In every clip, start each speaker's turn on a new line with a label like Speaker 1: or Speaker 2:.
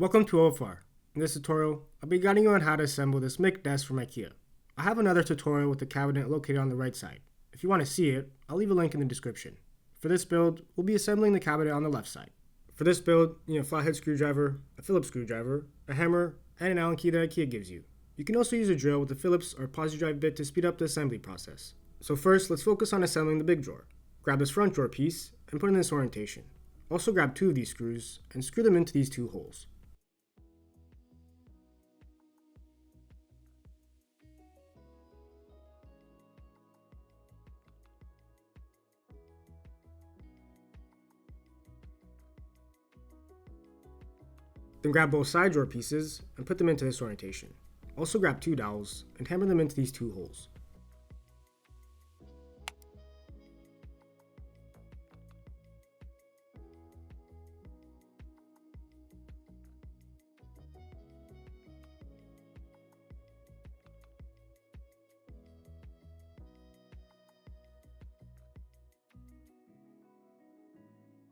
Speaker 1: Welcome to OFR. In this tutorial, I'll be guiding you on how to assemble this Micke Desk from IKEA. I have another tutorial with the cabinet located on the right side. If you want to see it, I'll leave a link in the description. For this build, we'll be assembling the cabinet on the left side. For this build, you need a flathead screwdriver, a Phillips screwdriver, a hammer, and an Allen key that IKEA gives you. You can also use a drill with a Phillips or positive drive bit to speed up the assembly process. So first, let's focus on assembling the big drawer. Grab this front drawer piece and put it in this orientation. Also grab 2 of these screws and screw them into these 2 holes. Then grab both side drawer pieces and put them into this orientation. Also grab 2 dowels and hammer them into these 2 holes.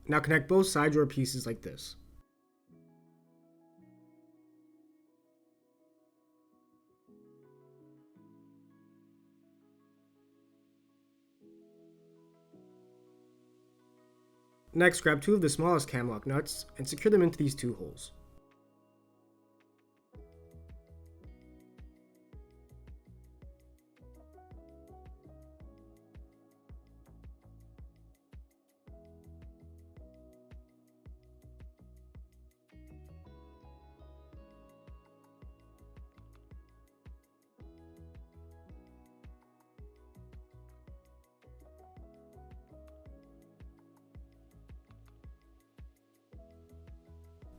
Speaker 1: Now connect both side drawer pieces like this. Next, grab 2 of the smallest cam lock nuts and secure them into these 2 holes.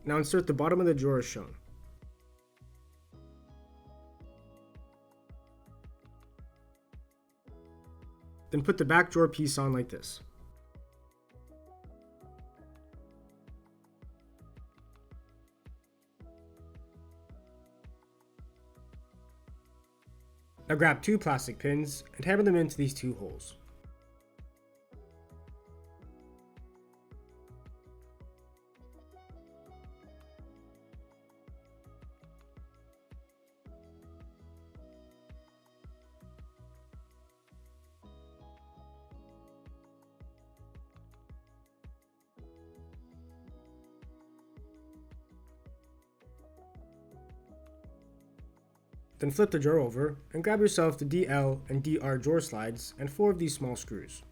Speaker 1: Now insert the bottom of the drawer as shown. Then put the back drawer piece on like this. Now grab 2 plastic pins and hammer them into these 2 holes. Then flip the drawer over and grab yourself the DL and DR drawer slides and 4 of these small screws.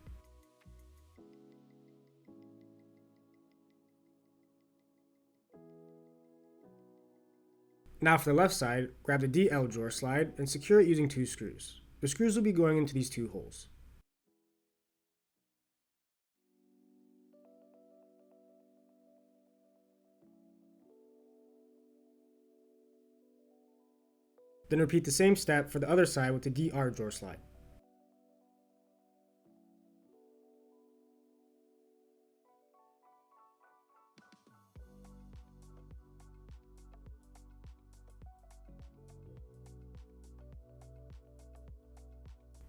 Speaker 1: Now for the left side, grab the DL drawer slide and secure it using 2 screws. The screws will be going into these 2 holes. Then repeat the same step for the other side with the DR drawer slide.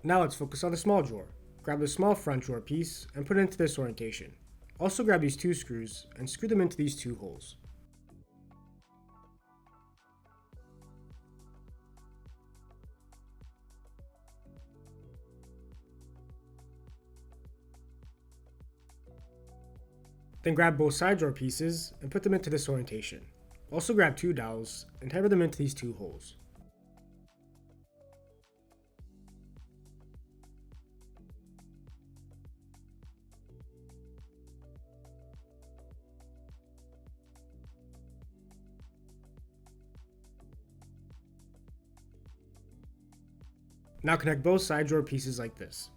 Speaker 1: Now let's focus on the small drawer. Grab the small front drawer piece and put it into this orientation. Also grab these 2 screws and screw them into these 2 holes. Then grab both side drawer pieces and put them into this orientation. Also grab 2 dowels and hammer them into these 2 holes. Now connect both side drawer pieces like this.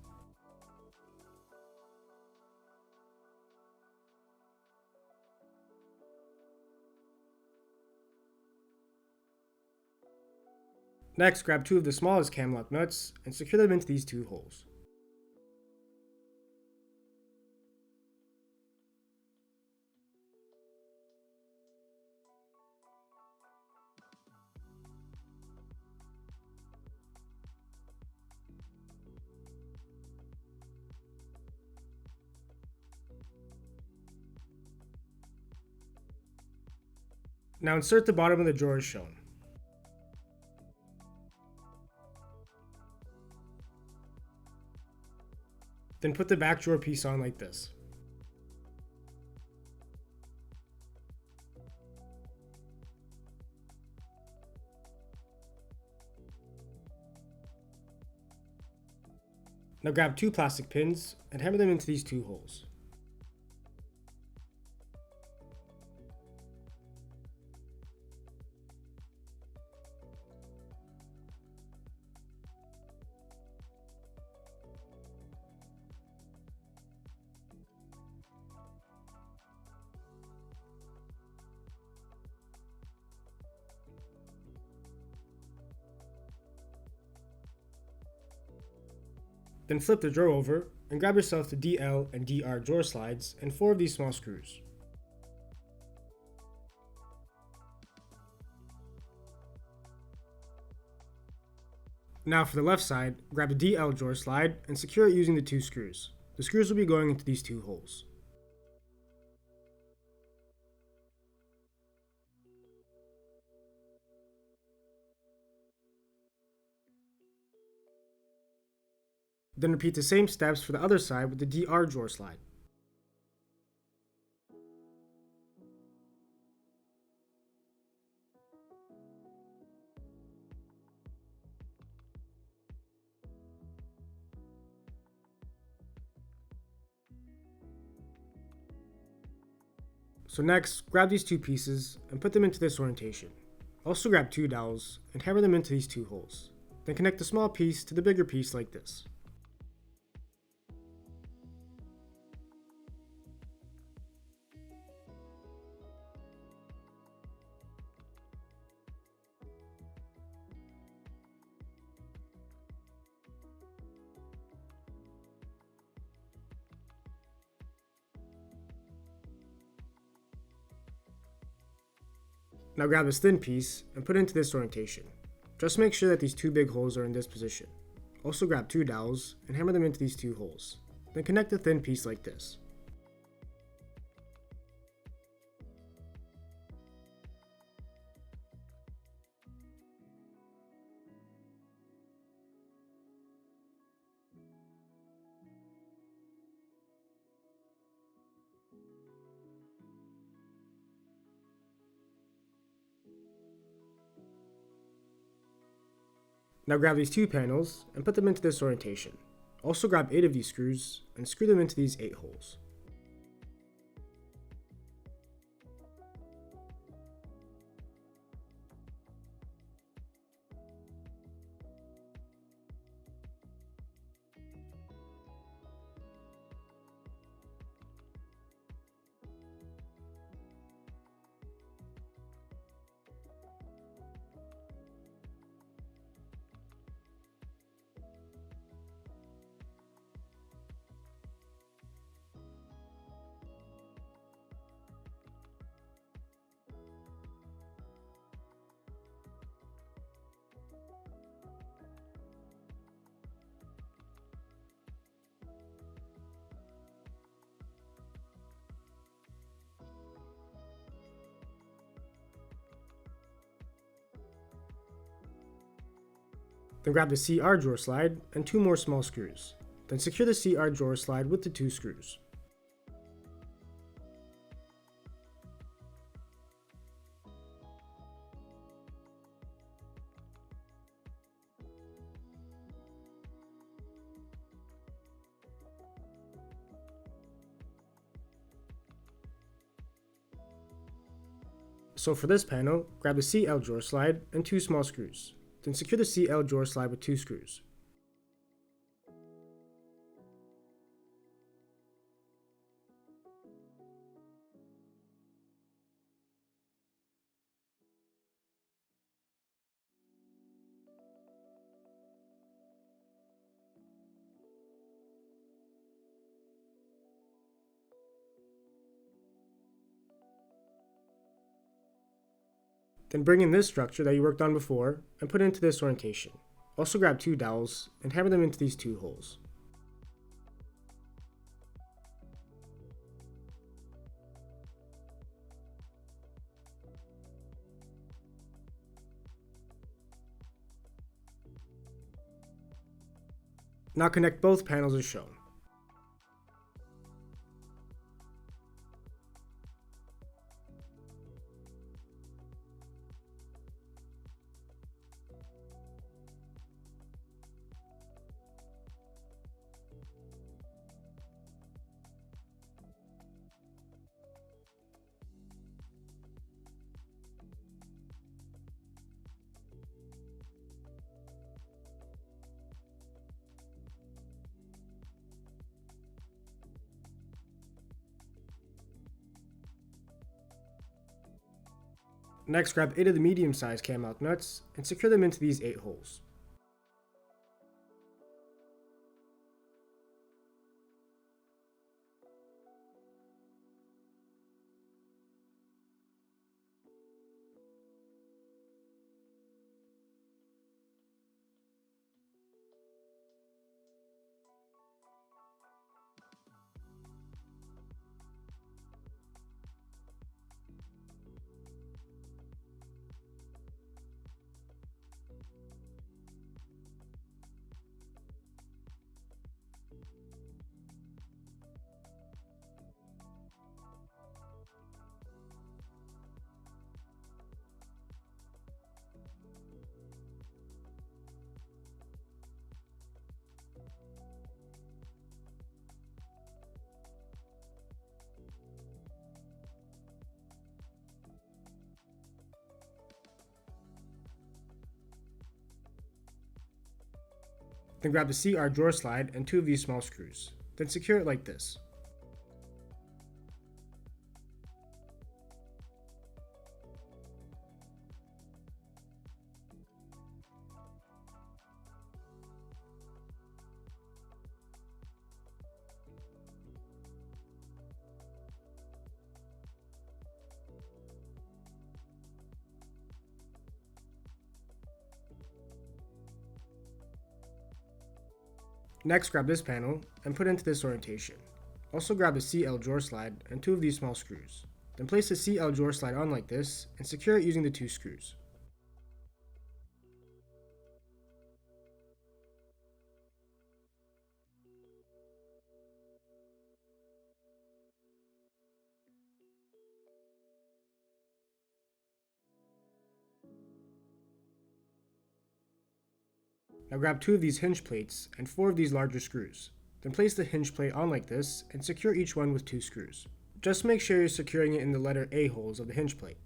Speaker 1: Next, grab 2 of the smallest cam lock nuts and secure them into these 2 holes. Now insert the bottom of the drawer as shown. Then put the back drawer piece on like this. Now grab 2 plastic pins and hammer them into these 2 holes. Then flip the drawer over and grab yourself the DL and DR drawer slides and 4 of these small screws. Now for the left side, grab the DL drawer slide and secure it using the 2 screws. The screws will be going into these 2 holes. Then repeat the same steps for the other side with the DR drawer slide. So next, grab these 2 pieces and put them into this orientation. Also grab 2 dowels and hammer them into these 2 holes. Then connect the small piece to the bigger piece like this. Now grab this thin piece and put it into this orientation. Just make sure that these 2 big holes are in this position. Also grab 2 dowels and hammer them into these 2 holes. Then connect the thin piece like this. Now grab these 2 panels and put them into this orientation. Also grab 8 of these screws and screw them into these 8 holes. Then grab the CR drawer slide and 2 more small screws. Then secure the CR drawer slide with the 2 screws. So for this panel, grab the CL drawer slide and 2 small screws. Then secure the CL drawer slide with 2 screws. Then bring in this structure that you worked on before and put it into this orientation. Also grab 2 dowels and hammer them into these 2 holes. Now connect both panels as shown. Next, grab 8 of the medium-sized cam lock nuts and secure them into these 8 holes. Then grab the CR drawer slide and 2 of these small screws. Then secure it like this. Next, grab this panel and put it into this orientation. Also grab the CL drawer slide and 2 of these small screws. Then place the CL drawer slide on like this and secure it using the 2 screws. Now grab 2 of these hinge plates and 4 of these larger screws. Then place the hinge plate on like this and secure each one with 2 screws. Just make sure you're securing it in the letter A holes of the hinge plate.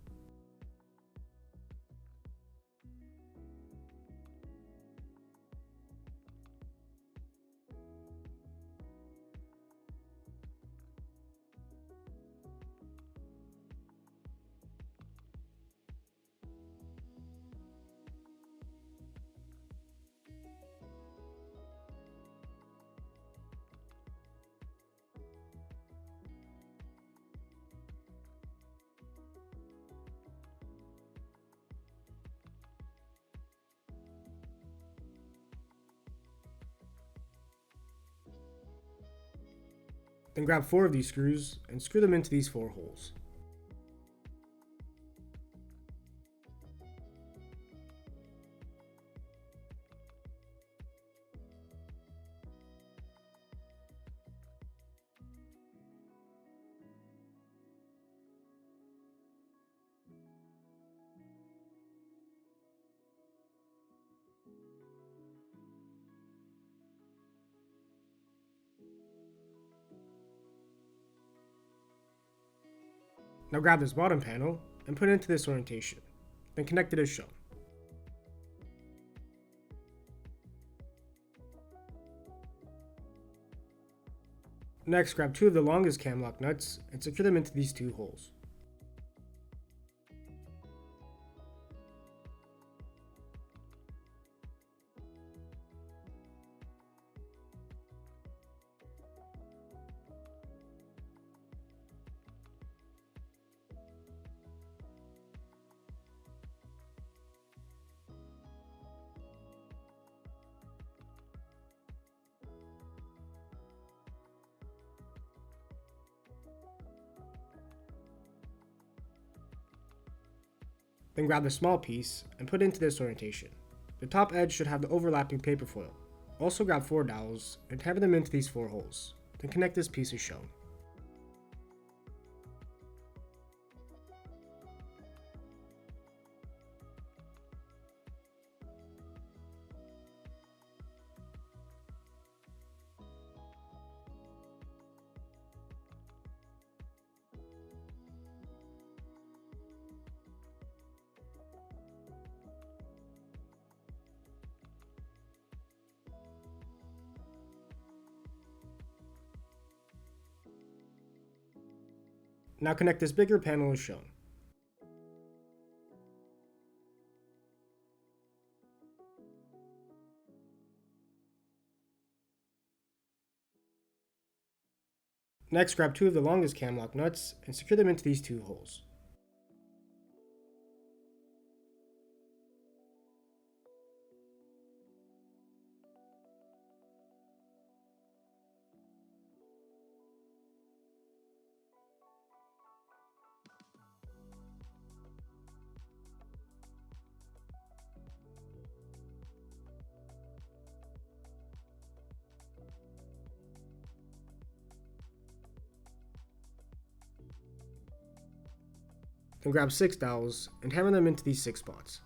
Speaker 1: Then grab 4 of these screws and screw them into these 4 holes. Now grab this bottom panel and put it into this orientation, then connect it as shown. Next, grab 2 of the longest cam lock nuts and secure them into these 2 holes. Then grab the small piece and put it into this orientation. The top edge should have the overlapping paper foil. Also grab 4 dowels and hammer them into these 4 holes, then connect this piece as shown. Now connect this bigger panel as shown. Next, grab 2 of the longest cam lock nuts and secure them into these 2 holes. Then grab 6 dowels and hammer them into these 6 spots.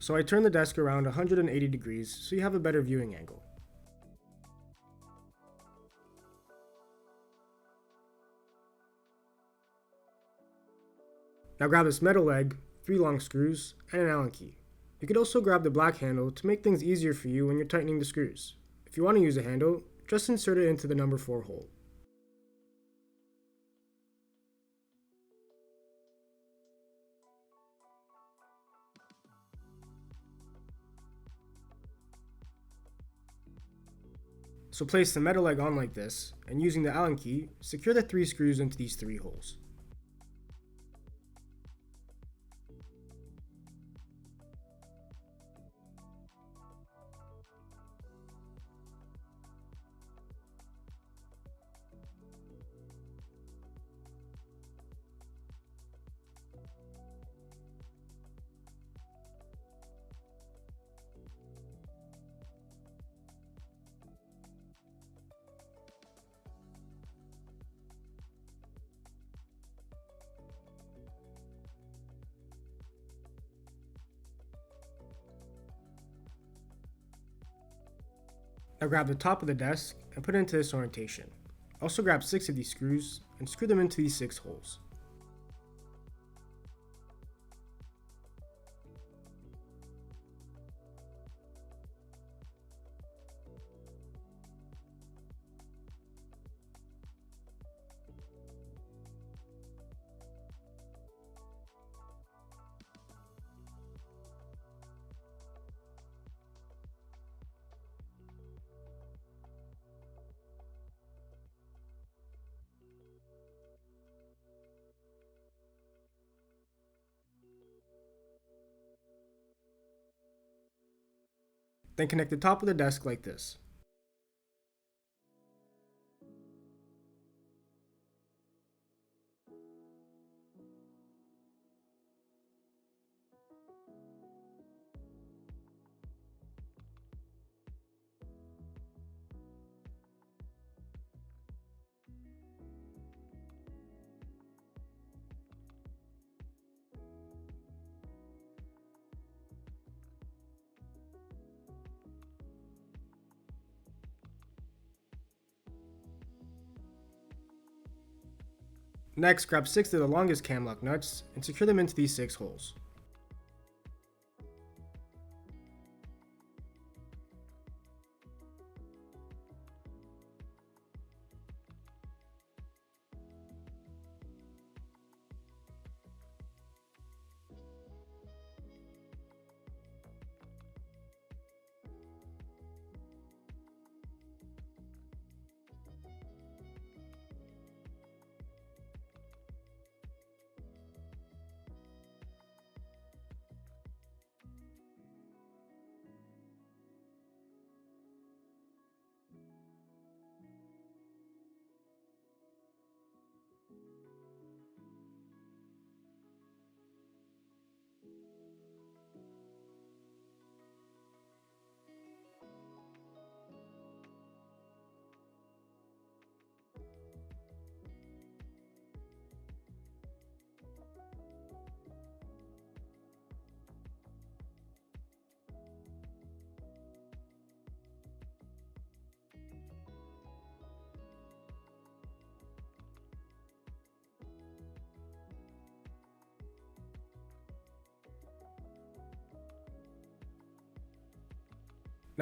Speaker 1: So I turn the desk around 180 degrees so you have a better viewing angle. Now grab this metal leg, 3 long screws, and an Allen key. You could also grab the black handle to make things easier for you when you're tightening the screws. If you want to use a handle, just insert it into the number 4 hole. So place the metal leg on like this, and using the Allen key, secure the 3 screws into these 3 holes. Now grab the top of the desk and put it into this orientation. Also grab 6 of these screws and screw them into these 6 holes. Then connect the top of the desk like this. Next, grab 6 of the longest cam lock nuts and secure them into these 6 holes.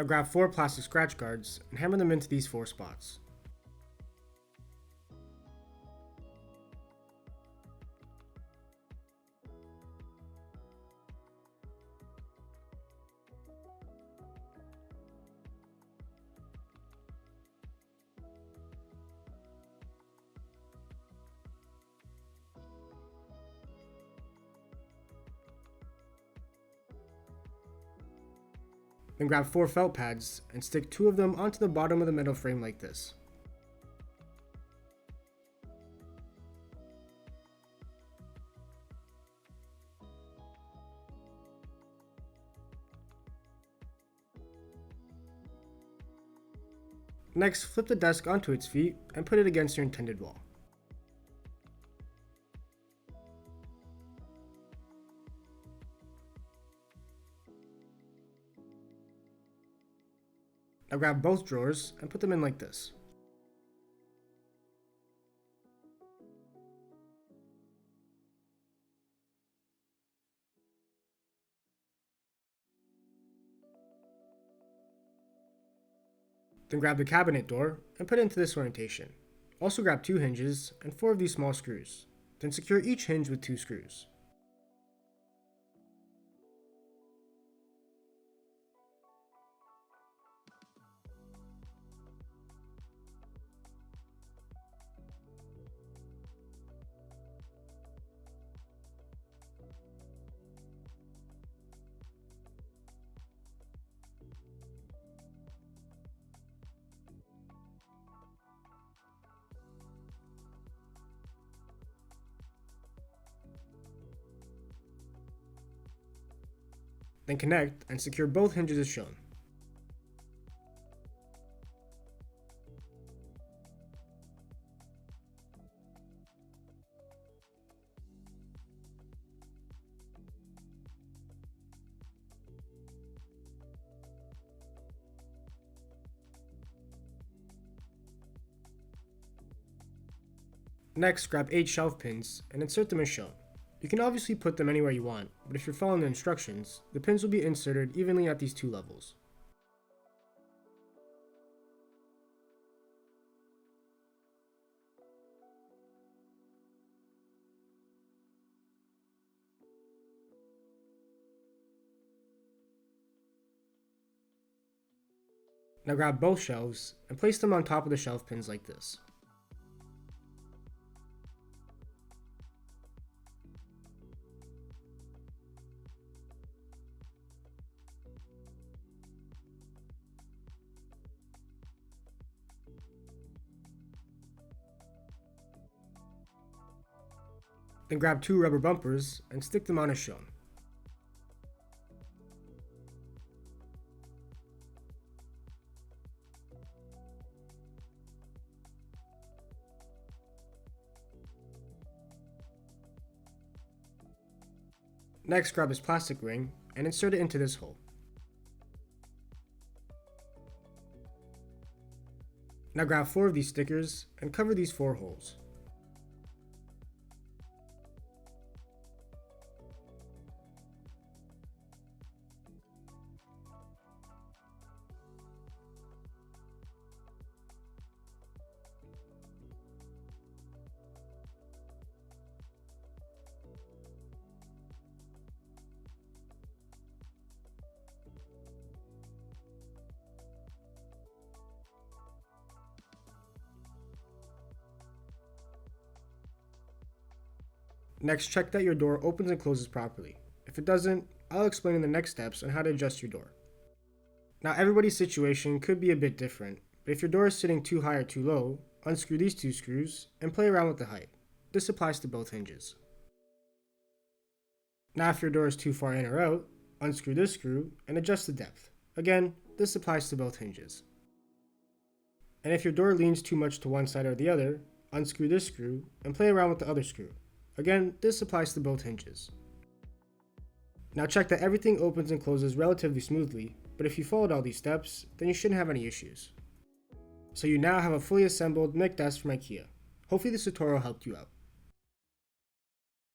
Speaker 1: Now grab 4 plastic scratch guards and hammer them into these 4 spots. Then grab 4 felt pads and stick 2 of them onto the bottom of the metal frame like this. Next, flip the desk onto its feet and put it against your intended wall. Now grab both drawers and put them in like this. Then grab the cabinet door and put it into this orientation. Also grab 2 hinges and 4 of these small screws. Then secure each hinge with 2 screws. Then connect and secure both hinges as shown. Next, grab 8 shelf pins and insert them as shown. You can obviously put them anywhere you want, but if you're following the instructions, the pins will be inserted evenly at these 2 levels. Now grab both shelves and place them on top of the shelf pins like this. Then grab 2 rubber bumpers and stick them on as shown. Next, grab this plastic ring and insert it into this hole. Now grab 4 of these stickers and cover these 4 holes. Next, check that your door opens and closes properly. If it doesn't, I'll explain in the next steps on how to adjust your door. Now, everybody's situation could be a bit different, but if your door is sitting too high or too low, unscrew these 2 screws and play around with the height. This applies to both hinges. Now, if your door is too far in or out, unscrew this screw and adjust the depth. Again, this applies to both hinges. And if your door leans too much to one side or the other, unscrew this screw and play around with the other screw. Again, this applies to both hinges. Now check that everything opens and closes relatively smoothly, but if you followed all these steps, then you shouldn't have any issues. So you now have a fully assembled Micke Desk from IKEA. Hopefully this tutorial helped you out.